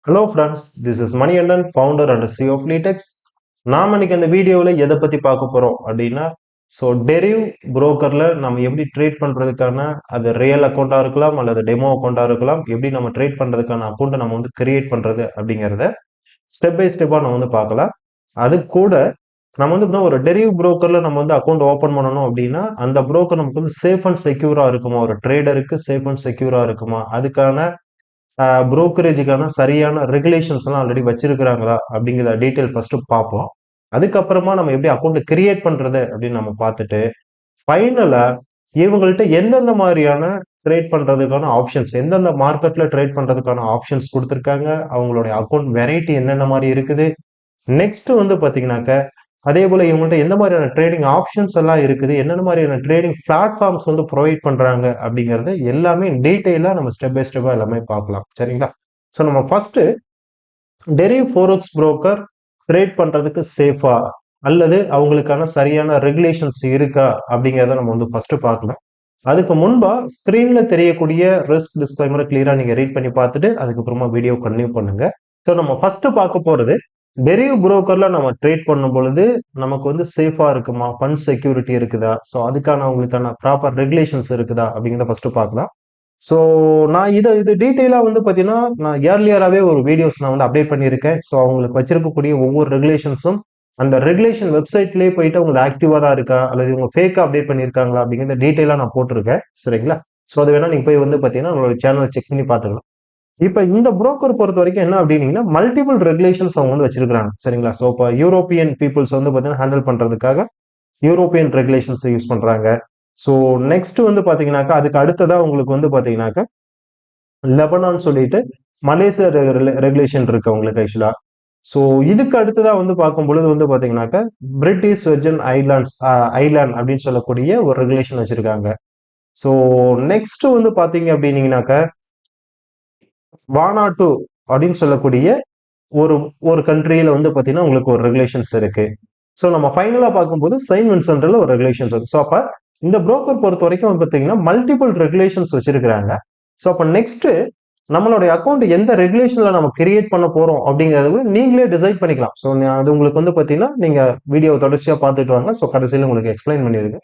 Hello friends, this is Manikandan, founder and CEO of Fleetex. நாம் இன்னைக்கு அந்த வீடியோவில் எதை பற்றி பார்க்க போகிறோம் அப்படின்னா, டெரிவ் புரோக்கரில் நம்ம எப்படி ட்ரேட் பண்ணுறதுக்கான அது ரியல் அக்கௌண்ட்டாக இருக்கலாம் அல்லது டெமோ அக்கௌண்ட்டாக இருக்கலாம், எப்படி நம்ம ட்ரேட் பண்ணுறதுக்கான அக்கௌண்ட்டை நம்ம வந்து கிரியேட் பண்ணுறது அப்படிங்கிறத ஸ்டெப் பை ஸ்டெப்பாக நம்ம வந்து பார்க்கலாம். அது கூட நம்ம வந்து ஒரு டெரிவ் புரோக்கரில் நம்ம வந்து அக்கௌண்ட் ஓப்பன் பண்ணணும் அப்படின்னா, அந்த புரோக்கர் நமக்கு வந்து சேஃப் அண்ட் செக்யூராக இருக்குமா, ஒரு ட்ரேடருக்கு சேஃப் அண்ட் செக்யூராக இருக்குமா, அதுக்கான புரோக்கரேஜுக்கான சரியான ரெகுலேஷன்ஸ் எல்லாம் ஆல்ரெடி வச்சிருக்கிறாங்களா அப்படிங்கிற டீட்டெயில் ஃபர்ஸ்ட் பார்ப்போம். அதுக்கப்புறமா நம்ம எப்படி அக்கௌண்ட் கிரியேட் பண்றது அப்படின்னு நம்ம பார்த்துட்டு ஃபைனலா இவங்கள்ட்ட எந்தெந்த மாதிரியான ட்ரேட் பண்றதுக்கான ஆப்ஷன்ஸ், எந்தெந்த மார்க்கெட்ல ட்ரேட் பண்றதுக்கான ஆப்ஷன்ஸ் கொடுத்துருக்காங்க, அவங்களுடைய அக்கௌண்ட் வெரைட்டி என்னென்ன மாதிரி இருக்குது, நெக்ஸ்ட் வந்து பாத்தீங்கன்னாக்க அதே போல இவங்கள்ட்ட எந்த மாதிரியான ட்ரேடிங் ஆப்ஷன்ஸ் எல்லாம் இருக்குது, என்னென்ன மாதிரியான ட்ரேடிங் பிளாட்ஃபார்ம்ஸ் வந்து ப்ரொவைட் பண்றாங்க அப்படிங்கறது எல்லாமே டீட்டெயிலா நம்ம ஸ்டெப் பை ஸ்டெப்பா எல்லாமே பார்க்கலாம். சரிங்களா? ஸோ நம்ம first derive forex broker trade பண்றதுக்கு சேஃபா அல்லது அவங்களுக்கான சரியான ரெகுலேஷன்ஸ் இருக்கா அப்படிங்கிறத நம்ம வந்து ஃபர்ஸ்ட் பார்க்கலாம். அதுக்கு முன்பா ஸ்கிரீன்ல தெரியக்கூடிய ரிஸ்க் டிஸ்க்ளைமரை கிளியரா நீங்க ரீட் பண்ணி பார்த்துட்டு அதுக்கப்புறமா வீடியோ கண்டினியூ பண்ணுங்க. ஸோ நம்ம ஃபர்ஸ்ட் பார்க்க போறது டெரிவ் புரோக்கர்ல நம்ம ட்ரேட் பண்ணும் பொழுது நமக்கு வந்து சேஃபா இருக்குமா, ஃபண்ட் செக்யூரிட்டி இருக்குதா, ஸோ அதுக்கான அவங்களுக்கான ப்ராப்பர் ரெகுலேஷன்ஸ் இருக்குதா அப்படிங்கிறத ஃபர்ஸ்ட் பார்க்கலாம். ஸோ நான் இது டீட்டெயிலா வந்து பார்த்தீங்கன்னா நான் ஏர்லியராகவே ஒரு வீடியோஸ் நான் வந்து அப்டேட் பண்ணியிருக்கேன். ஸோ அவங்களுக்கு வச்சிருக்கக்கூடிய ஒவ்வொரு ரெகுலேஷன்ஸும் அந்த ரெகுலேஷன் வெப்சைட்லேயே போயிட்டு அவங்க ஆக்டிவா தான் இருக்கா அல்லது இவங்க ஃபேக்கா அப்டேட் பண்ணியிருக்காங்களா அப்படிங்கிறத டீட்டெயிலாக நான் போட்டிருக்கேன். சரிங்களா? ஸோ அது வேணா நீங்க போய் வந்து பார்த்தீங்கன்னா உங்களோட சேனலை செக் பண்ணி பார்த்துக்கலாம். இப்ப இந்த புரோக்கர் பொறுத்த வரைக்கும் என்ன அப்படின்னீங்கன்னா மல்டிபிள் ரெகுலேஷன்ஸ் அவங்க வந்து வச்சிருக்காங்க. சரிங்களா? ஸோ இப்போ யூரோப்பியன் பீப்புள்ஸ் வந்து பார்த்தீங்கன்னா ஹேண்டில் பண்றதுக்காக யூரோப்பியன் ரெகுலேஷன்ஸ் யூஸ் பண்றாங்க. ஸோ நெக்ஸ்ட் வந்து பாத்தீங்கன்னாக்கா அதுக்கு அடுத்ததா உங்களுக்கு வந்து பாத்தீங்கன்னாக்கா லெபனான் சொல்லிட்டு மலேசியா ரெகுலேஷன் இருக்கு உங்களுக்கு ஆக்சுவலா. ஸோ இதுக்கு அடுத்ததா வந்து பார்க்கும் பொழுது வந்து பாத்தீங்கன்னாக்கா பிரிட்டிஷ் வெர்ஜன் ஐலாண்ட் அப்படின்னு சொல்லக்கூடிய ஒரு ரெகுலேஷன் வச்சிருக்காங்க. ஸோ நெக்ஸ்ட் வந்து பாத்தீங்க அப்படின்னீங்கன்னாக்கா வானாட்டு அப்படின்னு சொல்லக்கூடிய ஒரு ஒரு கண்ட்ரியில வந்து பாத்தீங்கன்னா உங்களுக்கு ஒரு ரெகுலேஷன்ஸ் இருக்கு. ஸோ நம்ம ஃபைனலா பார்க்கும்போது செயின்ட் வின்சென்ட்ல ஒரு ரெகுலேஷன்ஸ் இருக்கு. ஸோ அப்ப இந்த புரோக்கர் பொறுத்த வரைக்கும் வந்து பாத்தீங்கன்னா மல்டிபிள் ரெகுலேஷன்ஸ் வச்சிருக்கிறாங்க. ஸோ அப்ப நெக்ஸ்ட் நம்மளுடைய அக்கௌண்ட் எந்த ரெகுலேஷன்ல நம்ம கிரியேட் பண்ண போறோம் அப்படிங்கறது நீங்களே டிசைட் பண்ணிக்கலாம். ஸோ அது உங்களுக்கு வந்து பாத்தீங்கன்னா நீங்க வீடியோ தொடர்ச்சியா பார்த்துட்டு வாங்க. ஸோ கடைசியில் உங்களுக்கு எக்ஸ்பிளைன் பண்ணிருக்கு.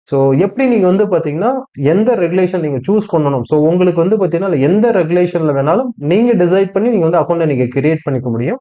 ஸோ எப்படி நீங்க வந்து பாத்தீங்கன்னா எந்த ரெகுலேஷன் நீங்க சூஸ் பண்ணணும், ஸோ உங்களுக்கு வந்து பாத்தீங்கன்னா எந்த ரெகுலேஷன்ல வேணாலும் நீங்க டிசைட் பண்ணி நீங்க வந்து அக்கௌண்ட்டை நீங்க கிரியேட் பண்ணிக்க முடியும்.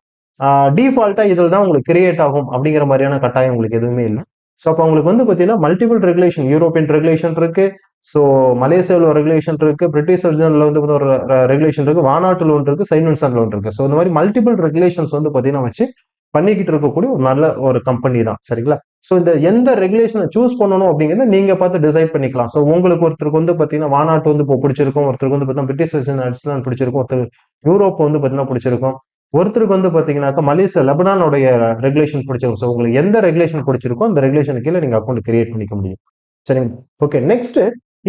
டிஃபால்ட்டா இதில் தான் உங்களுக்கு கிரியேட் ஆகும் அப்படிங்கிற மாதிரியான கட்டாயம் உங்களுக்கு எதுவுமே இல்லை. ஸோ அப்போ உங்களுக்கு வந்து பாத்தீங்கன்னா மல்டிபிள் ரெகுலேஷன், யூரோப்பியன் ரெகுலேஷன் இருக்கு, ஸோ மலேசியாவில் ஒரு ரெகுலேஷன் இருக்கு, பிரிட்டிஷ் வெர்ஜன்ல வந்து ஒரு ரெகுலேஷன் இருக்கு, வானாட்டு ஒன்று இருக்கு, செயின்ட் வின்சென்ட்ல ஒன்று இருக்கு. ஸோ இந்த மாதிரி மல்டிபிள் ரெகுலேஷன்ஸ் வந்து பாத்தீங்கன்னா வச்சு பண்ணிக்கிட்டு இருக்கக்கூடிய ஒரு நல்ல ஒரு கம்பெனி தான். சரிங்களா? ஸோ இந்த எந்த ரெகுலேஷனை சூஸ் பண்ணணும் அப்படிங்கிறத நீங்க பார்த்து டிசைட் பண்ணிக்கலாம். ஸோ உங்களுக்கு ஒருத்தருக்கு வந்து பாத்தீங்கன்னா வானாட்டு வந்து இப்போ பிடிச்சிருக்கும், ஒருத்தருக்கு வந்து பார்த்தீங்கன்னா பிரிட்டிஷ் வெர்ஜன் ஐலாண்ட் பிடிச்சிருக்கும், ஒருத்தர் யூரோப் வந்து பாத்தீங்கன்னா பிடிச்சிருக்கும், ஒருத்தருக்கு வந்து பாத்தீங்கன்னாக்கா மலேசியா லெபனானுடைய ரெகுலேஷன் பிடிச்சிருக்கும். ஸோ உங்களுக்கு எந்த ரெகுலேஷன் பிடிச்சிருக்கோ அந்த ரெகுலேஷன் கீழே நீங்க அக்கௌண்ட் கிரியேட் பண்ணிக்க முடியும். சரிங்க? ஓகே, நெக்ஸ்ட்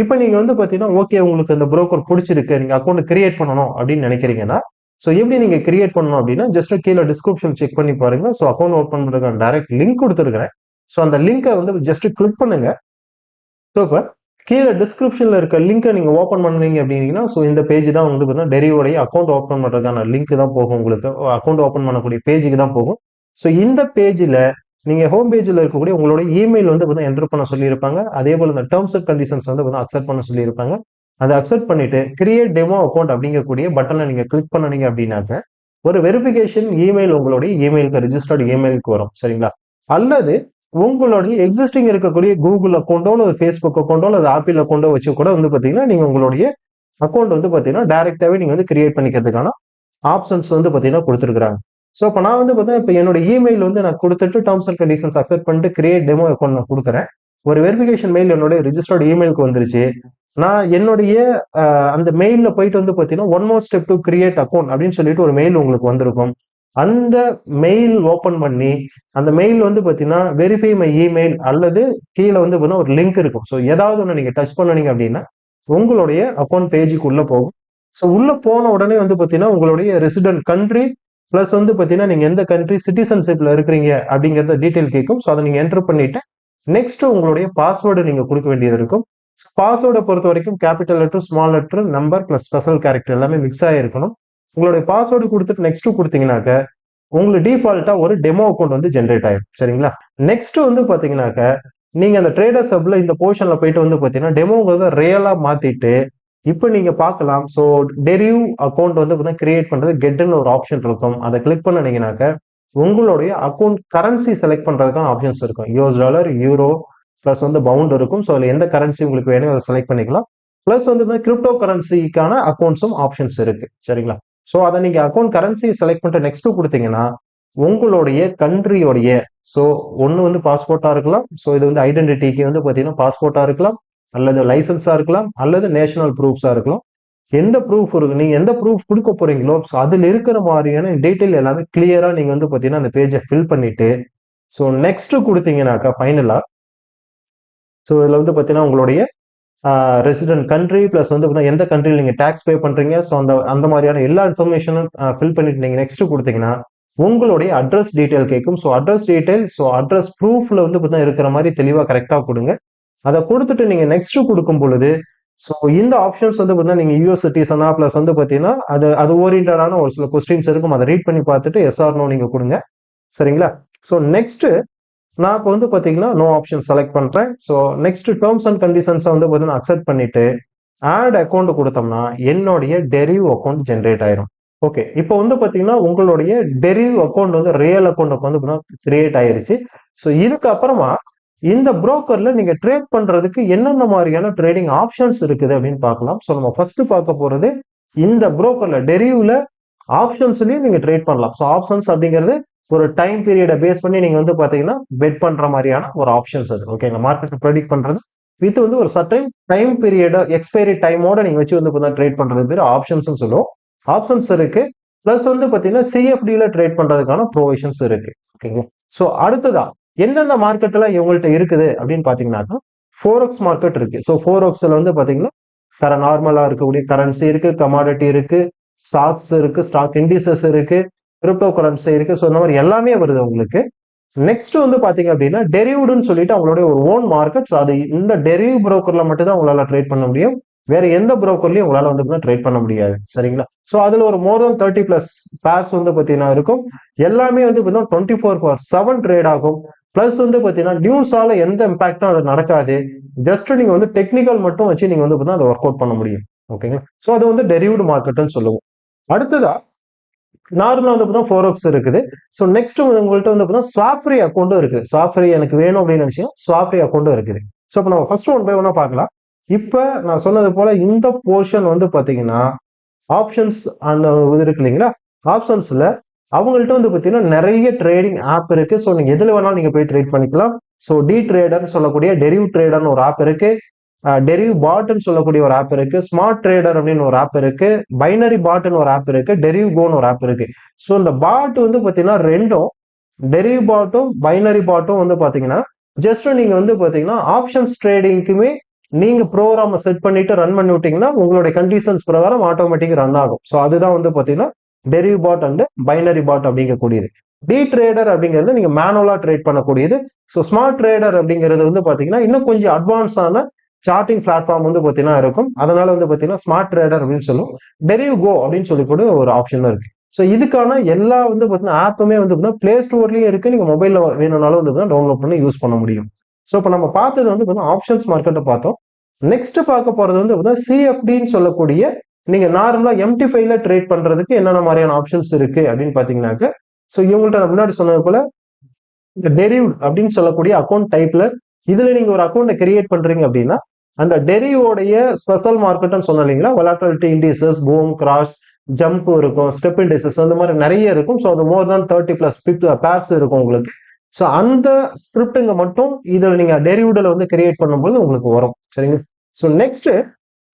இப்போ நீங்க வந்து பாத்தீங்கன்னா ஓகே உங்களுக்கு இந்த புரோக்கர் பிடிச்சிருக்கு, நீங்க அக்கௌண்ட் கிரியேட் பண்ணணும் அப்படின்னு நினைக்கிறீங்கன்னா ஸோ எப்படி நீங்க கிரியேட் பண்ணணும் அப்படின்னா ஜஸ்ட் கீழே டிஸ்கிரிப்ஷன் செக் பண்ணி பாருங்க. ஸோ அக்கௌண்ட் ஓப்பன் பண்றதுக்கான டைரக்ட் லிங்க் கொடுத்துருக்கிறேன். ஸோ அந்த லிங்கை வந்து ஜஸ்ட் கிளிக் பண்ணுங்க. ஸோ இப்போ கீழே டிஸ்கிரிப்ஷன்ல இருக்க லிங்கை நீங்க ஓப்பன் பண்ணீங்க அப்படின்னா ஸோ இந்த பேஜ் தான் வந்து பார்த்தீங்கன்னா டெரிவோடைய அக்கௌண்ட் ஓப்பன் பண்றதுக்கான லிங்க் தான் போகும், உங்களுக்கு அக்கௌண்ட் ஓப்பன் பண்ணக்கூடிய பேஜுக்கு தான் போகும். ஸோ இந்த பேஜில் நீங்க ஹோம் பேஜில் இருக்கக்கூடிய உங்களோட இமெயில் வந்து பார்த்தீங்கன்னா என்டர் பண்ண சொல்லியிருப்பாங்க. அதே போல இந்த டேர்ம்ஸ் அண்ட் கண்டிஷன்ஸ் வந்து பார்த்தீங்கன்னா அக்செப்ட் பண்ண சொல்லியிருப்பாங்க. அதை அக்செப்ட் பண்ணிட்டு கிரியேட் டெமோ அக்கௌண்ட் அப்படிங்கக்கூடிய பட்டனை நீங்க கிளிக் பண்ணீங்க அப்படின்னாக்க ஒரு வெரிஃபிகேஷன் இமெயில் உங்களுடைய இமெயிலுக்கு ரெஜிஸ்டர்டு இமெயிலுக்கு வரும். சரிங்களா? அல்லது உங்களுடைய எக்ஸிஸ்டிங் இருக்கக்கூடிய கூகுள் அக்கௌண்டோ அல்லது ஃபேஸ்புக் அக்கௌண்டோ அல்லது ஆப்பிள் அக்கௌண்டோ வச்சு கூட வந்து பாத்தீங்கன்னா நீங்க உங்களுடைய அக்கௌண்ட் வந்து பாத்தீங்கன்னா டைரக்டாவே நீங்க வந்து கிரியேட் பண்ணிக்கிறதுக்கான ஆப்ஷன்ஸ் வந்து பாத்தீங்கன்னா கொடுத்துருக்காங்க. ஸோ இப்போ நான் வந்து பார்த்தீங்கன்னா இப்போ என்னோட இமெயில் வந்து நான் கொடுத்துட்டு டேர்ம்ஸ் அண்ட் கண்டிஷன்ஸ் அக்செப்ட் பண்ணிட்டு கிரியேட் டெமோ அக்கௌண்ட் நான் கொடுக்குறேன். ஒரு வெரிஃபிகேஷன் மெயில் என்னுடைய ரிஜிஸ்டர்டு இமெயிலுக்கு வந்துருச்சு. நான் என்னுடைய அந்த மெயில்ல போயிட்டு வந்து பாத்தீங்கன்னா one more step to create account அப்படின்னு சொல்லிட்டு ஒரு மெயில் உங்களுக்கு வந்திருக்கும். அந்த மெயில் ஓபன் பண்ணி அந்த மெயில் வந்து பாத்தீங்கன்னா வெரிஃபை மை இமெயில் அல்லது கீழே வந்து பாத்தீங்கன்னா ஒரு லிங்க் இருக்கும். ஸோ ஏதாவது ஒன்று நீங்க டச் பண்ணீங்க அப்படின்னா உங்களுடைய அக்கௌண்ட் பேஜுக்கு உள்ள போகும். ஸோ உள்ள போன உடனே வந்து பாத்தீங்கன்னா உங்களுடைய ரெசிடென்ட் கண்ட்ரி பிளஸ் வந்து பாத்தீங்கன்னா நீங்க எந்த கண்ட்ரி சிட்டிசன்ஷிப்ல இருக்கிறீங்க அப்படிங்கறத டீடைல் கேட்கும். ஸோ அதை நீங்க என்டர் பண்ணிட்டு நெக்ஸ்ட் உங்களுடைய பாஸ்வேர்டு நீங்க கொடுக்க வேண்டியது இருக்கும். பாஸ்வேர்டை பொறுத்த வரைக்கும் capital letter, small letter, number plus special character எல்லாமே மிக்ஸ் ஆகிருக்கணும். உங்களுடைய பாஸ்வேர்டு கொடுத்துட்டு நெக்ஸ்ட் கொடுத்தீங்கன்னாக்க உங்களுக்கு டிஃபால்ட்டா ஒரு டெமோ அக்கௌண்ட் வந்து ஜென்ரேட் ஆயிடும். சரிங்களா? நெக்ஸ்ட் வந்து பாத்தீங்கன்னாக்க நீங்க அந்த ட்ரேடர்ஸ் ஹப்ல இந்த போர்ஷன்ல போயிட்டு வந்து பாத்தீங்கன்னா டெமோங்கிறத ரியலா மாத்திட்டு இப்போ நீங்க பார்க்கலாம். ஸோ டெரிவ் அக்கௌண்ட் வந்து கிரியேட் பண்றது கெட்னு ஒரு ஆப்ஷன் இருக்கும். அதை கிளிக் பண்ணீங்கன்னாக்க உங்களுடைய அக்கௌண்ட் கரன்சி செலக்ட் பண்றதுக்கான ஆப்ஷன்ஸ் இருக்கும். யூஎஸ் டாலர், யூரோ பிளஸ் வந்து பவுண்ட் இருக்கும். ஸோ அதில் எந்த கரன்சி உங்களுக்கு வேணும் அதை செலக்ட் பண்ணிக்கலாம். பிளஸ் வந்து கிரிப்டோ கரன்சிக்கான அக்கௌண்ட்ஸும் ஆப்ஷன்ஸ் இருக்கு. சரிங்களா? ஸோ அதை நீங்க அக்கௌண்ட் கரன்சி செலக்ட் பண்ணிட்டு நெக்ஸ்ட் கொடுத்தீங்கன்னா உங்களுடைய கண்ட்ரியோடைய ஸோ ஒன்று வந்து பாஸ்போர்ட்டா இருக்கலாம். ஸோ இது வந்து ஐடென்டிட்டிக்கு வந்து பார்த்தீங்கன்னா பாஸ்போர்ட்டா இருக்கலாம், அல்லது லைசன்ஸா இருக்கலாம், அல்லது நேஷனல் ப்ரூஃப்ஸா இருக்கலாம். எந்த ப்ரூஃப் இருக்கு, நீங்க எந்த ப்ரூஃப் கொடுக்க போறீங்களோ அதுல இருக்கிற மாதிரியான டீட்டெயில் எல்லாமே கிளியரா நீங்க வந்து பாத்தீங்கன்னா அந்த பேஜை ஃபில் பண்ணிட்டு ஸோ நெக்ஸ்ட் கொடுத்தீங்கன்னாக்கா ஃபைனலா ஸோ இதுல வந்து பாத்தீங்கன்னா உங்களுடைய ரெசிடென்ட் கண்ட்ரி பிளஸ் வந்து எந்த கண்ட்ரியில் நீங்க டேக்ஸ் பே பண்றீங்க ஸோ அந்த மாதிரியான எல்லா இன்ஃபர்மேஷனும் ஃபில் பண்ணிட்டு நீங்க நெக்ஸ்ட் கொடுத்தீங்கன்னா உங்களுடைய அட்ரஸ் டீடைல் கேட்கும். So address detail so address ப்ரூஃப்ல வந்து பார்த்தீங்கன்னா இருக்கிற மாதிரி தெளிவா கரெக்டா கொடுங்க. அதை கொடுத்துட்டு நீங்க நெக்ஸ்ட் கொடுக்கும் பொழுது ஸோ இந்த ஆப்ஷன்ஸ் வந்து பார்த்தீங்கன்னா நீங்க யூஎஸ் சிட்டிசனா பிளஸ் வந்து பார்த்தீங்கன்னா அது ஓரியன்டான ஒரு சில கொஸ்டின்ஸ் இருக்கும். அதை ரீட் பண்ணி பார்த்துட்டு எஸ்ஆர் நோ நீங்க கொடுங்க. சரிங்களா? ஸோ நெக்ஸ்ட் நான் இப்போ வந்து பார்த்தீங்கன்னா நோ ஆப்ஷன் செலக்ட் பண்றேன். ஸோ நெக்ஸ்ட் டேர்ம்ஸ் அண்ட் கண்டிஷன்ஸை வந்து பார்த்தீங்கன்னா அக்செப்ட் பண்ணிட்டு ஆட் அக்கௌண்ட் கொடுத்தோம்னா என்னுடைய டெரிவ் அக்கௌண்ட் ஜென்ரேட் ஆயிரும். ஓகே, இப்போ வந்து பாத்தீங்கன்னா உங்களுடைய டெரிவ் அக்கௌண்ட் வந்து ரியல் அக்கௌண்ட் வந்து கிரியேட் ஆயிருச்சு. ஸோ இதுக்கப்புறமா இந்த புரோக்கர்ல நீங்க ட்ரேட் பண்றதுக்கு என்னென்ன மாதிரியான ட்ரேடிங் ஆப்ஷன்ஸ் இருக்குது அப்படின்னு பார்க்கலாம். ஸோ நம்ம ஃபர்ஸ்ட் பார்க்க போறது இந்த புரோக்கர்ல டெரிவ்ல ஆப்ஷன்ஸ்லயும் நீங்க ட்ரேட் பண்ணலாம். ஸோ ஆப்ஷன்ஸ் அப்படிங்கிறது ஒரு டைம் பீரியடை பேஸ் பண்ணி நீங்க வந்து பாத்தீங்கன்னா பெட் பண்ற மாதிரியான ஒரு ஆப்ஷன்ஸ் அது. ஓகேங்களா? மார்க்கெட் ப்ரெடிக்ட் பண்றது வித் வந்து ஒரு சர்டன் டைம் பீரியட் எக்ஸ்பைரி டைமோட நீங்க வச்சு வந்து ட்ரேட் பண்றது பேர் ஆப்ஷன்ஸ் சொல்லுவோம். ஆப்ஷன்ஸ் இருக்கு. பிளஸ் வந்து பாத்தீங்கன்னா சிஎஃப்டில ட்ரேட் பண்றதுக்கான ப்ரொவிஷன்ஸ் இருக்கு. ஓகேங்களா? ஸோ அடுத்ததா எந்தெந்த மார்க்கெட்ல இவங்கள்ட்ட இருக்குது அப்படின்னு பாத்தீங்கன்னா ஃபோரெக்ஸ் மார்க்கெட் இருக்கு. ஸோ ஃபோரெக்ஸ்ல வந்து பாத்தீங்கன்னா நார்மலா இருக்கக்கூடிய கரன்சி இருக்கு, கமாடிட்டி இருக்கு, ஸ்டாக்ஸ் இருக்கு, ஸ்டாக் இண்டிசஸ் இருக்கு, கிரிப்டோ கரன்சி இருக்கு. ஸோ இந்த மாதிரி எல்லாமே வருது உங்களுக்கு. நெக்ஸ்ட் வந்து பாத்தீங்க அப்படின்னா டெரிவ்டுன்னு சொல்லிட்டு அவங்களுடைய ஒரு ஓன் மார்க்கெட்ஸ். அது இந்த டெரிவ் புரோக்கர்ல மட்டும் தான் உங்களால ட்ரேட் பண்ண முடியும். வேற எந்த புரோக்கர்லயும் உங்களால வந்து ட்ரேட் பண்ண முடியாது. சரிங்களா? ஸோ அதுல ஒரு மோர் தென் 30+ பேர்ஸ் வந்து பாத்தீங்கன்னா இருக்கும். எல்லாமே வந்து பாத்தீங்கன்னா 24/7 ட்ரேட் ஆகும். பிளஸ் வந்து பாத்தீங்கன்னா நியூஸால எந்த இம்பாக்டும் அது நடக்காது. ஜஸ்ட் நீங்க வந்து டெக்னிக்கல் மட்டும் வச்சு நீங்க வந்து அதை ஒர்க் அவுட் பண்ண முடியும். ஓகேங்களா? ஸோ அது வந்து டெரிவ்டு மார்க்கெட்னு சொல்லுவோம். அடுத்ததா நார்மலா வந்து பார்த்தா ஃபோரெக்ஸ் இருக்குது. ஸோ நெக்ஸ்ட் உங்கள்கிட்ட வந்து பார்த்தா ஸ்வாப் ஃப்ரீ அக்கௌண்ட்டும் இருக்குது. ஸ்வாப் ஃப்ரீ எனக்கு வேணும் அப்படின்னு நினைச்சீங்க ஸ்வாப் ஃப்ரீ அக்கௌண்ட்டும் இருக்குது. ஸோ இப்போ நம்ம ஃபர்ஸ்ட் ஒன் பை ஒன்னா பார்க்கலாம். இப்போ நான் சொன்னது போல இந்த போர்ஷன் வந்து பாத்தீங்கன்னா ஆப்ஷன்ஸ் அந்த இது இருக்கு இல்லைங்களா? ஆப்ஷன்ஸ்ல அவங்கள்ட்ட வந்து பாத்தீங்கன்னா நிறைய ட்ரேடிங் ஆப் இருக்கு. ஸோ நீங்க எதுல வேணாலும் நீங்க போய் ட்ரேட் பண்ணிக்கலாம். ஸோ டி ட்ரேடர்னு சொல்லக்கூடிய டெரிவ் ட்ரேடர்னு ஒரு ஆப் இருக்கு, டெரிவ் பாட்னு சொல்லக்கூடிய ஒரு ஆப் இருக்கு, ஸ்மார்ட் ட்ரேடர் அப்படின்னு ஒரு ஆப் இருக்கு, பைனரி பாட்னு ஒரு ஆப் இருக்கு, டெரிவ் கோன்னு ஒரு ஆப் இருக்கு. ஸோ இந்த பாட் வந்து பாத்தீங்கன்னா ரெண்டும் டெரிவ் பாட்டும் பைனரி பாட்டும் வந்து பாத்தீங்கன்னா ஜஸ்ட் நீங்க வந்து பாத்தீங்கன்னா ஆப்ஷன்ஸ் ட்ரேடிங்க்குமே நீங்க ப்ரோக்ராம செட் பண்ணிட்டு ரன் பண்ணி விட்டீங்கன்னா உங்களுடைய கண்டிஷன்ஸ் பிரகாரம் ஆட்டோமேட்டிக் ரன் ஆகும். ஸோ அதுதான் வந்து பாத்தீங்கன்னா deriv bot and binary bot அப்படிங்கக்கூடியது. டி ட்ரேடர் அப்படிங்கிறது நீங்க மேனுவலா ட்ரேட் பண்ணக்கூடியது. ஸோ ஸ்மார்ட் ட்ரேடர் அப்படிங்கிறது வந்து பாத்தீங்கன்னா இன்னும் கொஞ்சம் அட்வான்ஸான சார்ட்டிங் பிளாட்ஃபார்ம் வந்து பாத்தீங்கன்னா இருக்கும். அதனால வந்து பாத்தீங்கன்னா ஸ்மார்ட் ட்ரேடர் அப்படின்னு சொல்லுவோம். டெரிவ் கோ அப்படின்னு சொல்லி கூட ஒரு ஆப்ஷன் இருக்கு. ஸோ இதுக்கான எல்லா வந்து பாத்தீங்கன்னா ஆப்புமே வந்து பாத்தீங்கன்னா பிளே ஸ்டோர்லயும் இருக்கு. நீங்க மொபைல்ல வேணும்னாலும் வந்து டவுன்லோட் பண்ணி யூஸ் பண்ண முடியும். ஸோ இப்போ நம்ம பார்த்தது வந்து பாத்தீங்கன்னா ஆப்ஷன்ஸ் மார்க்கெட்டை பார்த்தோம். நெக்ஸ்ட் பார்க்க போறது வந்து பாத்தீங்கன்னா சிஎஃப்டின்னு சொல்லக்கூடிய நீங்க நார்மலா MT5ல ட்ரேட் பண்றதுக்கு என்னென்ன மாதிரியான ஆப்ஷன்ஸ் இருக்கு அப்படின்னு பாத்தீங்கன்னாக்க ஸோ இவங்கள்ட்ட நான் முன்னாடி சொன்னது போல இந்த டெரிவ் அப்படின்னு சொல்லக்கூடிய அக்கௌண்ட் டைப்ல இதுல நீங்க ஒரு அக்கௌண்ட்டை கிரியேட் பண்றீங்க அப்படின்னா அந்த டெரிவோடைய ஸ்பெஷல் மார்க்கெட்னு சொன்னோம் இல்லைங்களா? Volatility indices, boom, cross, jump இருக்கும், ஸ்டெப் இண்டிசஸ் அந்த மாதிரி நிறைய இருக்கும். ஸோ அது மோர் தேன் 30+ பேர்ஸ் இருக்கும் உங்களுக்கு. ஸோ அந்த ஸ்கிரிப்டுங்க மட்டும் இதில் நீங்க டெரிவ்டில் வந்து கிரியேட் பண்ணும்போது உங்களுக்கு வரும். சரிங்க? ஸோ நெக்ஸ்ட்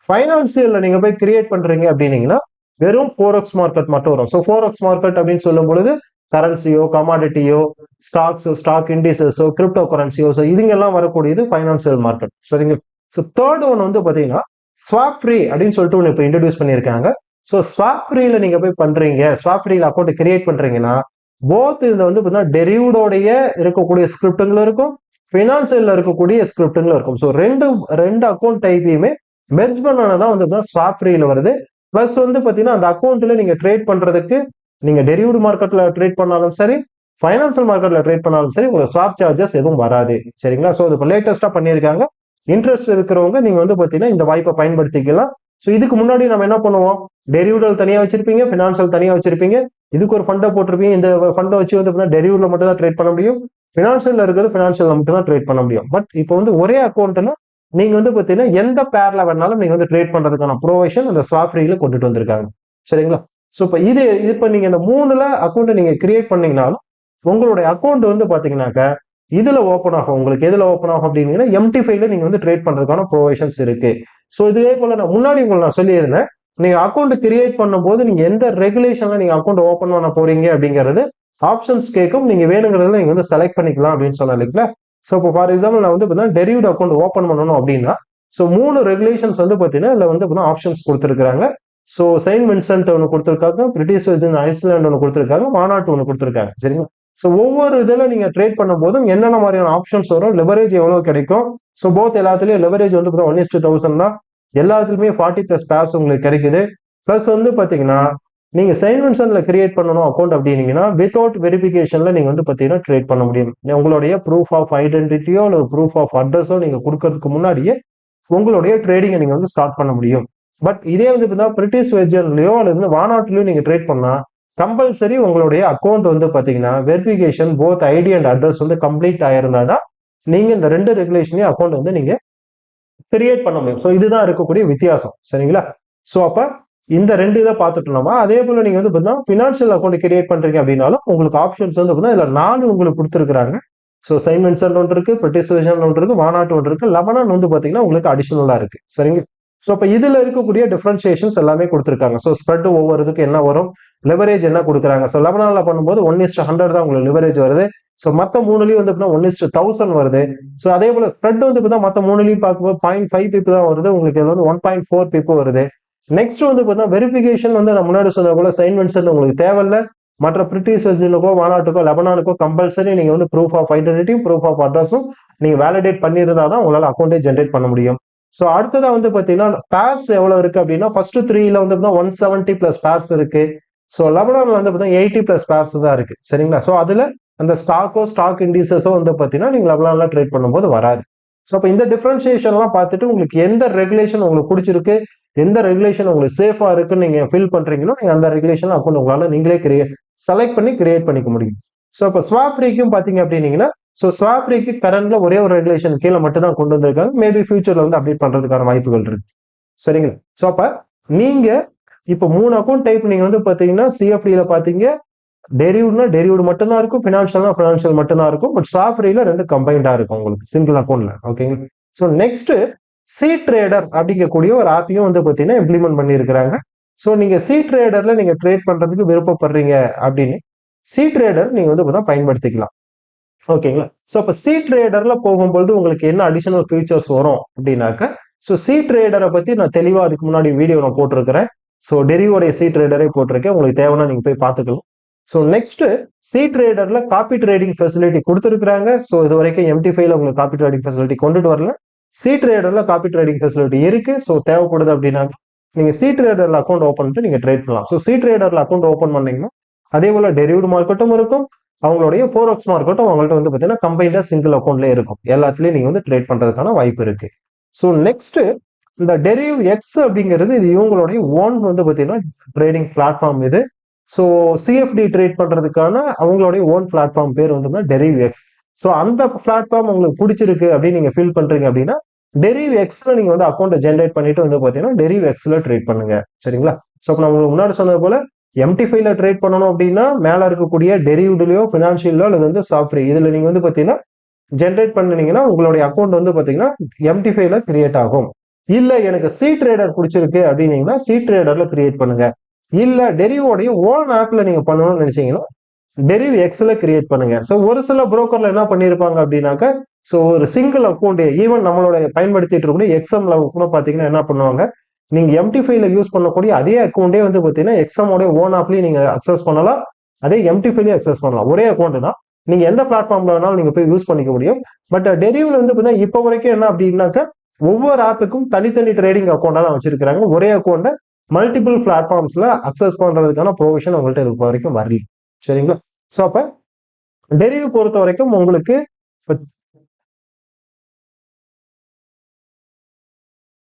ஃபைனான்சியல்ல நீங்க போய் கிரியேட் பண்றீங்க அப்படின்னீங்கன்னா வெறும் ஃபோரெக்ஸ் மார்க்கெட் மட்டும் வரும். ஸோ ஃபோரெக்ஸ் மார்க்கெட் அப்படின்னு சொல்லும் பொழுது கரன்சியோ, கமாடிட்டியோ, ஸ்டாக்ஸோ, ஸ்டாக் இண்டிசஸோ, கிரிப்டோ கரன்சியோ, ஸோ இதுங்கெல்லாம் வரக்கூடியது ஃபைனான்சியல் மார்க்கெட். சரிங்க? ஸோ தேர்ட் ஒன் வந்து பாத்தீங்கன்னா ஸ்வாப் ஃப்ரீ அப்படின்னு சொல்லிட்டு ஒன்று இப்போ இன்ட்ரடியூஸ் பண்ணியிருக்காங்க. ஸோ ஸ்வாப் ஃப்ரீல நீங்க போய் பண்றீங்க, ஸ்வாப் ஃப்ரீல அக்கௌண்ட் கிரியேட் பண்றீங்கன்னா போத் இதுல வந்து பாத்தீங்கன்னா டெரிவ்டோடைய இருக்கக்கூடிய ஸ்கிரிப்டுங்களும் இருக்கும், ஃபினான்சியல்ல இருக்கக்கூடிய ஸ்கிரிப்டுங்களும் இருக்கும். ஸோ ரெண்டு அக்கௌண்ட் டைப்பையுமே மெர்ஜ் பண்ணதான் வந்து ஸ்வாப் ஃப்ரீல வருது. பிளஸ் வந்து பாத்தீங்கன்னா அந்த அக்கௌண்ட்ல நீங்க ட்ரேட் பண்றதுக்கு நீங்க டெரிவ்டு மார்க்கெட்ல ட்ரேட் பண்ணாலும் சரி, ஃபைனான்சியல் மார்க்கெட்ல ட்ரேட் பண்ணாலும் சரி, உங்களுக்கு ஸ்வாப் சார்ஜஸ் எதுவும் வராது. சரிங்களா? ஸோ இப்போ லேட்டஸ்டா பண்ணியிருக்காங்க. இன்ட்ரெஸ்ட் இருக்கிறவங்க நீங்க வந்து பாத்தீங்கன்னா இந்த வாய்ப்பை பயன்படுத்திக்கலாம். ஸோ இதுக்கு முன்னாடி நம்ம என்ன பண்ணுவோம், டெரிவ்டல் தனியா வச்சிருப்பீங்க, ஃபினான்சியல் தனியா வச்சிருப்பீங்க, இதுக்கு ஒரு ஃபண்டை போட்டிருப்பீங்க. இந்த ஃபண்டை வச்சு வந்து டெரிவ்ல மட்டும் தான் ட்ரேட் பண்ண முடியும், ஃபினான்சியல்ல இருக்கிறது ஃபினான்சியல் மட்டும் தான் ட்ரேட் பண்ண முடியும். பட் இப்போ வந்து ஒரே அக்கௌண்ட்ல நீங்க வந்து பாத்தீங்கன்னா எந்த பேர்ல வேணாலும் நீங்க வந்து ட்ரேட் பண்றதுக்கான ப்ரொவிஷன் அந்த ஸ்வாப் ஃப்ரீல கொண்டுட்டு வந்திருக்காங்க. சரிங்களா? ஸோ இப்போ இப்ப நீங்க இந்த 3ல அக்கௌண்ட் நீங்க கிரியேட் பண்ணீங்கனாலும் உங்களுடைய அக்கௌண்ட் வந்து பாத்தீங்கன்னாக்க இதுல ஓப்பன் ஆகும். உங்களுக்கு எதுல ஓப்பன் ஆகும் அப்படின்னா MT5ல நீங்க வந்து ட்ரேட் பண்றதுக்கான ப்ரொவிஷன்ஸ் இருக்கு. ஸோ இதே போல நான் முன்னாடி உங்களுக்கு நான் சொல்லியிருந்தேன், நீங்க அக்கௌண்ட் கிரியேட் பண்ணும்போது நீங்க எந்த ரெகுலேஷன்ல நீங்க அக்கௌண்ட் ஓப்பன் பண்ண போறீங்க அப்படிங்கிறது ஆப்ஷன்ஸ் கேட்கும். நீங்க வேணுங்கிறதுல நீங்க வந்து செலக்ட் பண்ணிக்கலாம் அப்படின்னு சொன்னா இல்லைங்களா? ஸோ இப்போ ஃபார் எக்ஸாம்பிள் நான் வந்து டெரிவ்ட் அக்கௌண்ட் ஓப்பன் பண்ணணும் அப்படின்னா ஸோ 3 ரெகுலேஷன்ஸ் வந்து பாத்தீங்கன்னா இதுல வந்து ஆப்ஷன்ஸ் கொடுத்துருக்காங்க. ஸோ செயின்ட் வின்சென்ட் ஒன்று கொடுத்துருக்காங்க, பிரிட்டிஷ் வெர்ஜின் ஐஸ்லாண்ட் ஒன்று கொடுத்துருக்காங்க, மாநாட்டு ஒன்று கொடுத்துருக்காங்க. சரிங்களா? ஸோ ஒவ்வொரு இதுல நீங்க ட்ரேட் பண்ணும் போதும் என்னென்ன மாதிரியான ஆப்ஷன்ஸ் வரும், லெவரேஜ் எவ்வளவு கிடைக்கும். ஸோ போத் எல்லாத்துலயும் லெவரேஜ் வந்து 1:1000 தான். எல்லாத்துலயுமே 40+ பேர்ஸ் உங்களுக்கு கிடைக்குது. பிளஸ் வந்து பாத்தீங்கன்னா நீங்க செயின்ட் வின்சென்ட்ல கிரியேட் பண்ணணும் அக்கௌண்ட் அப்படின்னீங்கன்னா வித்வுட் வெரிஃபிகேஷன்ல நீங்க வந்து பாத்தீங்கன்னா ட்ரேட் பண்ண முடியும். உங்களுடைய ப்ரூஃப் ஆஃப் ஐடென்டிட்டியோ அல்லது ப்ரூஃப் ஆஃப் அட்ரஸோ நீங்க கொடுக்கறதுக்கு முன்னாடியே உங்களுடைய ட்ரேடிங்கை நீங்க வந்து ஸ்டார்ட் பண்ண முடியும். பட் இதே வந்து பிரிட்டிஷ் வெர்ஜன்லயோ அல்லது வானாட்டிலயோ நீங்க ட்ரேட் பண்ணா கம்பல்சரி உங்களுடைய அக்கௌண்ட் வந்து பாத்தீங்கன்னா verification both ID and address வந்து கம்ப்ளீட் ஆயிருந்தாதான் நீங்க இந்த 2 ரெகுலேஷனையும் அக்கௌண்ட் வந்து நீங்க கிரியேட் பண்ண முடியும். ஸோ இதுதான் இருக்கக்கூடிய வித்தியாசம். சரிங்களா? ஸோ அப்ப இந்த 2 இதை பார்த்துட்டோம்னா அதே போல நீங்க வந்து பாத்தீங்கன்னா பினான்சியல் அக்கௌண்ட் கிரியேட் பண்றீங்க அப்படின்னாலும் உங்களுக்கு ஆப்ஷன்ஸ் வந்து பாத்தீங்கன்னா இதுல 4 உங்களுக்கு கொடுத்துருக்காங்க. ஸோ செயின்ட் வின்சென்ட் ஒன்று இருக்கு, பிரிட்டிஷ் வெர்ஜன் ஒன்று இருக்கு, வானாட்டு ஒன்று இருக்கு, லெபனான் வந்து பாத்தீங்கன்னா உங்களுக்கு அடிஷனலா இருக்கு. சரிங்க? ஸோ அப்ப இதுல இருக்கக்கூடிய டிஃபரன்சியேஷன்ஸ் எல்லாமே கொடுத்துருக்காங்க. ஸோ ஸ்ப்ரெட் ஒவ்வொரு இதுக்கு என்ன வரும், லெவரேஜ் என்ன கொடுக்குறாங்க. ஸோ லெபனான்ல பண்ணும்போது 1:100 தான் உங்களுக்கு லெவரேஜ் வருது. ஸோ மத்த 3லயும் வந்து 1:1000 வருது. ஸோ அதே போல ஸ்ப்ரெட் வந்து மத்த 3லயும் பார்க்கும்போது 0.5 பிப் தான் வருது. உங்களுக்கு வந்து 1.4 பிப் வருது. நெக்ஸ்ட் வந்து வெரிஃபிகேஷன் வந்து நான் முன்னாடி சொன்ன போல செயின்ட் வின்சென்ட் உங்களுக்கு தேவையில்ல. மற்ற பிரிட்டிஷ் வெர்ஜினுக்கோ வானாட்டுக்கோ லெபனானுக்கோ கம்பல்சரி நீங்க வந்து proof of identity, proof of அட்ரஸும் நீங்க வேலிடேட் பண்ணியிருந்தா தான் உங்களால அக்கௌண்டே ஜென்ரேட் பண்ண முடியும். ஸோ அடுத்ததா வந்து பாத்தீங்கன்னா பேர்ஸ் எவ்வளவு இருக்கு அப்படின்னா ஃபர்ஸ்ட் 3ல வந்து 170+ பேர்ஸ் இருக்கு. ஸோ லெபனான்ல வந்து 80+ பேர்ஸ் தான் இருக்கு. சரிங்களா? ஸோ அதுல அந்த ஸ்டாக் இண்டிசஸோ வந்து பாத்தீங்கன்னா நீங்க லெபனான்ல ட்ரேட் பண்ணும்போது வராது. ஸோ அப்ப இந்த டிஃபரன்சியேஷன் எல்லாம் பார்த்துட்டு உங்களுக்கு எந்த ரெகுலேஷன் உங்களுக்கு பிடிச்சிருக்கு, எந்த ரெகுலேஷன் உங்களுக்கு சேஃபா இருக்குன்னு நீங்க ஃபீல் பண்றீங்களோ நீங்க அந்த ரெகுலேஷன் அக்கௌண்ட் உங்களால நீங்களே செலக்ட் பண்ணி கிரியேட் பண்ணிக்க முடியும். ஸோ இப்போ ஸ்வாப் ஃப்ரீக்கும் பாத்தீங்க அப்படின்னீங்கன்னா ஸோ ஸ்வாப் ஃப்ரீக்கு கரண்ட்ல ஒரே ஒரு ரெகுலேஷன் கீழே மட்டும் தான் கொண்டு வந்திருக்காங்க. மேபி ஃபியூச்சர்ல வந்து அப்டேட் பண்றதுக்கான வாய்ப்புகள் இருக்கு. சரிங்களா? ஸோ அப்ப நீங்க இப்போ 3 அக்கௌண்ட் டைப் நீங்க வந்து பாத்தீங்கன்னா CFD-ல பாத்தீங்க டெரிவ்ட்னா டெரிவ்டு மட்டும் தான் இருக்கும், ஃபினான்ஷியல்னா ஃபினான்ஷியல் மட்டும் தான் இருக்கும். பட் ஸ்வாப் ஃப்ரீல 2 கம்பைண்டா இருக்கும் உங்களுக்கு சிங்கிள் அக்கௌண்ட்ல. ஓகேங்க? ஸோ நெக்ஸ்ட் சி ட்ரேடர் அப்படிங்கக்கூடிய ஒரு ஆப்பையும் வந்து பாத்தீங்கன்னா இம்ப்ளிமெண்ட் பண்ணியிருக்கிறாங்க. ஸோ நீங்க சி ட்ரேடர்ல நீங்க ட்ரேட் பண்றதுக்கு விருப்பப்படுறீங்க அப்படின்னு சி ட்ரேடர் நீங்க வந்து பயன்படுத்திக்கலாம். ஓகேங்களா? ஸோ அப்ப சி ட்ரேடர்ல போகும்போது உங்களுக்கு என்ன அடிஷனல் ஃபீச்சர்ஸ் வரும் அப்படின்னாக்க ஸோ சி ட்ரேடரை பத்தி நான் தெளிவா அதுக்கு முன்னாடி வீடியோ நான் போட்டிருக்கிறேன். ஸோ டெரிவோடைய சி ட்ரேடரே போட்டிருக்கேன். உங்களுக்கு தேவைன்னா நீங்க போய் பார்த்துக்கலாம். ஸோ நெக்ஸ்ட் சி ட்ரேடர்ல காப்பி ட்ரேடிங் ஃபெசிலிட்டி கொடுத்துருக்காங்க. ஸோ இது வரைக்கும் MT5ல உங்களுக்கு காப்பி ட்ரேடிங் ஃபெசிலிட்டி கொண்டுட்டு வரல. சி ட்ரேடர்ல காப்பி ட்ரேடிங் ஃபெசிலிட்டி இருக்கு. ஸோ தேவைப்படுது அப்படின்னா நீங்க சி ட்ரேடர்ல அக்கௌண்ட் ஓப்பன் பண்ணிட்டு நீங்க ட்ரேட் பண்ணலாம். ஸோ சி ட்ரேடர்ல அக்கௌண்ட் ஓப்பன் பண்ணீங்கன்னா அதே போல டெரிவ்டு மார்க்கெட்டும் இருக்கும், அவங்களுடைய ஃபோரெக்ஸ் மார்க்கெட்டும் அவங்கள்ட்ட வந்து பாத்தீங்கன்னா கம்பைண்டா சிங்கிள் அக்கௌண்ட்ல இருக்கும். எல்லாத்துலயும் நீங்க வந்து ட்ரேட் பண்றதுக்கான வாய்ப்பு இருக்கு. ஸோ நெக்ஸ்ட் இந்த டெரிவ் எக்ஸ் அப்படிங்கிறது இது இவங்களுடைய ஓன் வந்து பாத்தீங்கன்னா ட்ரேடிங் பிளாட்ஃபார்ம் இது. ஸோ CFD ட்ரேட் பண்றதுக்கான அவங்களுடைய ஓன் பிளாட்ஃபார்ம் பேர் வந்து டெரிவ் எக்ஸ். ஸோ அந்த பிளாட்ஃபார்ம் உங்களுக்கு பிடிச்சிருக்கு அப்படின்னு நீங்க ஃபீல் பண்றீங்க அப்படின்னா டெரிவ் எக்ஸ்ல நீங்க வந்து அக்கௌண்ட் ஜென்ரேட் பண்ணிட்டு வந்து பாத்தீங்கன்னா டெரிவ் எக்ஸ்ல ட்ரேட் பண்ணுங்க. சரிங்களா? ஸோ நான் உங்களுக்கு முன்னாடி சொன்னது போல MT5ல ட்ரேட் பண்ணணும் அப்படின்னா மேல இருக்கக்கூடிய டெரிவ்டுலயோ பினான்சியலோ அல்லது வந்து சாஃப்ட்வேர் இதுல நீங்க வந்து பாத்தீங்கன்னா ஜென்ரேட் பண்ணீங்கன்னா உங்களுடைய அக்கௌண்ட் வந்து பாத்தீங்கன்னா MT5ல கிரியேட் ஆகும். இல்ல எனக்கு சி ட்ரேடர் பிடிச்சிருக்கு அப்படின்னீங்கன்னா சி ட்ரேடர்ல கிரியேட் பண்ணுங்க. இல்ல டெரிவோடைய ஓன் ஆப்ல நீங்க பண்ணணும்னு நினைச்சீங்கன்னா டெரிவ் எக்ஸ்ல கிரியேட் பண்ணுங்க. ஸோ ஒரு சில புரோக்கர்ல என்ன பண்ணிருப்பாங்க அப்படின்னாக்க ஸோ ஒரு சிங்கிள் அக்கௌண்ட் ஈவன் நம்மளோட பயன்படுத்திட்டு இருக்கக்கூடிய எக்ஸாம்ல கூட பாத்தீங்கன்னா என்ன பண்ணுவாங்க, நீங்க MT5ல யூஸ் பண்ணக்கூடிய அதே அக்கௌண்டே வந்து பாத்தீங்கன்னா எக்ஸாமோட ஓன் ஆப்லயும் நீங்க அக்சஸ் பண்ணலாம், அதே MT5லயும் அக்சஸ் பண்ணலாம். ஒரே அக்கௌண்ட் தான், நீங்க எந்த பிளாட்ஃபார்ம்ல வேணாலும் நீங்க போய் யூஸ் பண்ணிக்க முடியும். பட் டெரிவ்ல வந்து பாத்தீங்கன்னா இப்போ வரைக்கும் என்ன அப்படின்னாக்க ஒவ்வொரு ஆப்புக்கும் தனித்தனி ட்ரேடிங் அக்கௌண்டா தான் வச்சிருக்காங்க. ஒரே அக்கௌண்ட்டை மல்டிபிள் பிளாட்ஃபார்ம்ஸ்ல அக்சஸ் பண்றதுக்கான ப்ரொவிஷன் உங்கள்கிட்ட இது வரைக்கும் வரல. சரிங்களா? ஸோ அப்ப டெரிவ் பொறுத்த வரைக்கும் உங்களுக்கு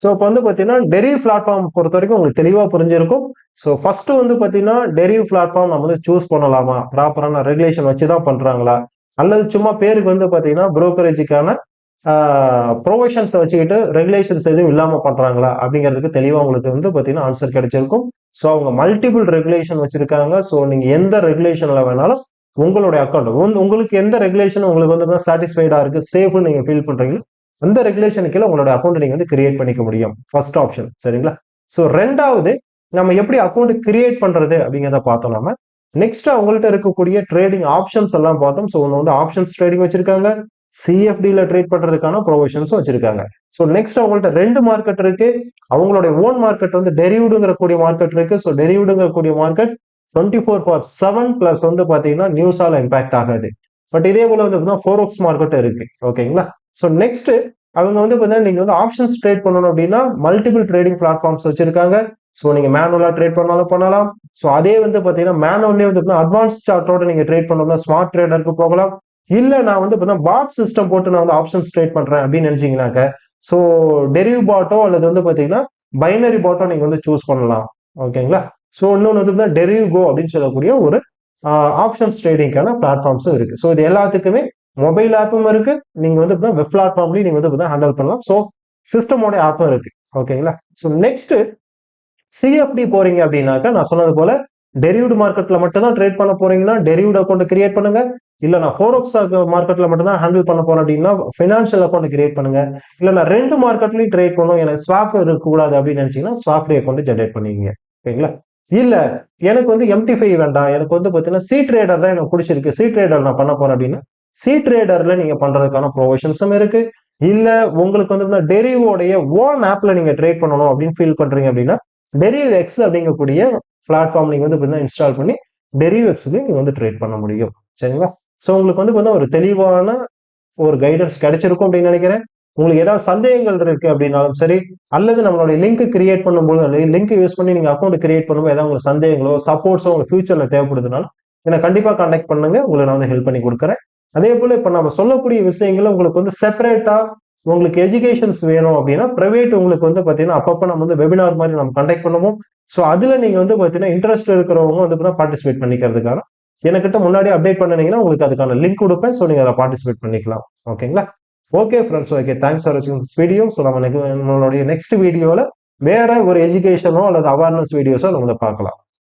ஸோ இப்போ வந்து பார்த்தீங்கன்னா டெரிவ் பிளாட்ஃபார்ம் பொறுத்த வரைக்கும் உங்களுக்கு தெளிவாக புரிஞ்சிருக்கும். ஸோ ஃபர்ஸ்ட் வந்து பார்த்தீங்கன்னா டெரிவ் பிளாட்ஃபார்ம் நம்ம வந்து சூஸ் பண்ணலாமா, ப்ராப்பரான ரெகுலேஷன் வச்சு தான் பண்றாங்களா, அல்லது சும்மா பேருக்கு வந்து பார்த்தீங்கன்னா புரோக்கரேஜுக்கான ப்ரொவிஷன்ஸ் வச்சுக்கிட்டு ரெகுலேஷன்ஸ் எதுவும் இல்லாமல் பண்றாங்களா அப்படிங்கிறதுக்கு தெளிவாக உங்களுக்கு வந்து பார்த்தீங்கன்னா ஆன்சர் கிடைச்சிருக்கும். ஸோ அவங்க மல்டிபிள் ரெகுலேஷன் வச்சிருக்காங்க. ஸோ நீங்க எந்த ரெகுலேஷன்ல வேணாலும் உங்களுடைய அக்கௌண்ட் உங்களுக்கு எந்த ரெகுலேஷன் உங்களுக்கு வந்து சாட்டிஸ்ஃபைடா இருக்கு, சேஃப்னு நீங்க ஃபீல் பண்றீங்களோ அந்த ரெகுலேஷனுக்கு கீழே உங்களோட அக்கௌண்ட் நீங்க வந்து கிரியேட் பண்ணிக்க முடியும். First option. சரிங்களா? ஸோ ரெண்டாவது நம்ம எப்படி அக்கௌண்ட் கிரியேட் பண்றது அப்படிங்கிறத பார்த்தோம். நம்ம நெக்ஸ்ட் அவங்கள்ட்ட இருக்கக்கூடிய ட்ரேடிங் ஆப்ஷன்ஸ் எல்லாம் பார்த்தோம். ஸோ ஒன்று வந்து ஆப்ஷன்ஸ் ட்ரேடிங் வச்சிருக்காங்க, சிஎஃப்டில ட்ரேட் பண்றதுக்கான ப்ரொவிஷன்ஸும் வச்சிருக்காங்க. ஸோ நெக்ஸ்ட் அவங்கள்ட்ட ரெண்டு மார்க்கெட் இருக்கு. அவங்களுடைய ஓன் மார்க்கெட் வந்து டெரிவ்டுங்கிற கூடிய மார்க்கெட் இருக்கு. ஸோ டெரிவ்டுங்கிற கூடிய மார்க்கெட் 24/7 பிளஸ் வந்து பாத்தீங்கன்னா நியூஸால இம்பாக்ட் ஆகாது. பட் இதே போல வந்து ஃபோரெக்ஸ் மார்க்கெட் இருக்கு. ஓகேங்களா? ஸோ நெக்ஸ்ட் அவங்க வந்து பார்த்தீங்கன்னா நீங்க வந்து ஆப்ஷன்ஸ் ட்ரேட் பண்ணணும் அப்படின்னா மல்டிபிள் ட்ரேடிங் பிளாட்ஃபார்ம்ஸ் வச்சிருக்காங்க. ஸோ நீங்க மேனுவலா ட்ரேட் பண்ணாலும் பண்ணலாம். ஸோ அதே வந்து பார்த்தீங்கன்னா மேனுவல்லே வந்து அட்வான்ஸ் சார்ட்டோட நீங்க ட்ரேட் பண்ணணும்னா ஸ்மார்ட் ட்ரேடருக்கு போகலாம். இல்ல நான் வந்து பார்த்தீங்கன்னா பாட் சிஸ்டம் போட்டு நான் வந்து ஆப்ஷன்ஸ் ட்ரேட் பண்றேன் அப்படின்னு நினைச்சீங்கன்னாக்க ஸோ டெரிவ் பாட்டோ அல்லது வந்து பார்த்தீங்கன்னா பைனரி பாட்டோ நீங்க வந்து சூஸ் பண்ணலாம். ஓகேங்களா? ஸோ இன்னொன்று வந்து டெரிவ் கோ அப்படின்னு சொல்லக்கூடிய ஒரு ஆப்ஷன்ஸ் ட்ரேடிங்கான பிளாட்ஃபார்ம்ஸும் இருக்கு. ஸோ இது எல்லாத்துக்குமே மொபைல் ஆப்பும் இருக்கு. நீங்க வந்து வெப் பிளாட்ஃபார்ம்லயும் நீங்க வந்து ஹேண்டில் பண்ணலாம். ஸோ சிஸ்டமோட ஆப்பும் இருக்கு. ஓகேங்களா? ஸோ நெக்ஸ்ட் சிஎஃப்டி போறீங்க அப்படின்னாக்கா நான் சொன்னது போல டெரிவ்டு மார்க்கெட்ல மட்டும் தான் ட்ரேட் பண்ண போறீங்கன்னா டெரிவ்டு அக்கௌண்ட் கிரியேட் பண்ணுங்க. இல்ல நான் ஃபோரெக்ஸ் மார்க்கெட்ல மட்டும் தான் ஹேண்டில் பண்ண போறேன் அப்படின்னா ஃபினான்ஷியல் அக்கௌண்ட் கிரியேட் பண்ணுங்க. இல்ல நான் ரெண்டு மார்க்கெட்லயும் ட்ரேட் பண்ணணும், எனக்கு ஸ்வாப் இருக்கக்கூடாது அப்படின்னு நினைச்சீங்கன்னா ஸ்வாப் அக்கௌண்ட் ஜென்ரேட் பண்ணுவீங்க. ஓகேங்களா? இல்ல எனக்கு வந்து எம்டி5 வேண்டாம், எனக்கு வந்து பாத்தீங்கன்னா சி ட்ரேடர் தான் எனக்கு பிடிச்சிருக்கு, சி ட்ரேடர் நான் பண்ண போறேன் அப்படின்னா சி ட்ரேடர்ல நீங்க பண்றதுக்கான ப்ரொவிஷன்ஸும் இருக்கு. இல்ல உங்களுக்கு வந்து டெரிவோடைய ஓன் ஆப்ல நீங்க ட்ரேட் பண்ணணும் அப்படின்னு ஃபீல் பண்றீங்க அப்படின்னா டெரிவ் எக்ஸ் அப்படிங்கக்கூடிய பிளாட்ஃபார்ம் நீங்க வந்து இன்ஸ்டால் பண்ணி டெரிவ் எக்ஸ்க்கு நீங்க வந்து ட்ரேட் பண்ண முடியும். சரிங்களா? ஸோ உங்களுக்கு வந்து ஒரு தெளிவான ஒரு கைடன்ஸ் கிடைச்சிருக்கும் அப்படின்னு நினைக்கிறேன். உங்களுக்கு ஏதாவது சந்தேகங்கள் இருக்கு அப்படின்னாலும் சரி, அல்லது நம்மளுடைய லிங்க் கிரியேட் பண்ணும்போது லிங்க் யூஸ் பண்ணி நீங்க அக்கௌண்ட் கிரியேட் பண்ணும்போது ஏதாவது உங்களுக்கு சந்தேகங்களோ சப்போர்ட்ஸோ உங்களுக்கு ஃபியூச்சர்ல தேவைப்படுதுனாலும் எனக்கு கண்டிப்பா கான்டாக்ட் பண்ணுங்க. உங்களுக்கு நான் வந்து ஹெல்ப் பண்ணி கொடுக்குறேன். அதே போல இப்ப நம்ம சொல்லக்கூடிய விஷயங்களை உங்களுக்கு வந்து செப்பரேட்டா உங்களுக்கு எஜுகேஷன்ஸ் வேணும் அப்படின்னா பிரைவேட் உங்களுக்கு வந்து பாத்தீங்கன்னா அப்பப்ப நம்ம வந்து வெபினார் மாதிரி நம்ம கண்டக்ட் பண்ணுவோம். ஸோ அதுல நீங்க வந்து பாத்தீங்கன்னா இன்ட்ரெஸ்ட் இருக்கிறவங்க வந்து பார்ட்டிசிபேட் பண்ணிக்கிறதுக்கான எனக்கிட்ட முன்னாடி அப்டேட் பண்ணீங்கன்னா உங்களுக்கு அதுக்கான லிங்க் கொடுப்பேன். ஸோ நீங்க அதை பார்ட்டிசிபேட் பண்ணிக்கலாம். ஓகேங்களா? Okay friends, okay, thanks for வாட்சிங் திஸ் வீடியோ. ஸோ நம்மளுடைய நெக்ஸ்ட் வீடியோல வேற ஒரு எஜுகேஷனோ அல்லது அவேர்னஸ் வீடியோஸோ நம்ம பார்க்கலாம்.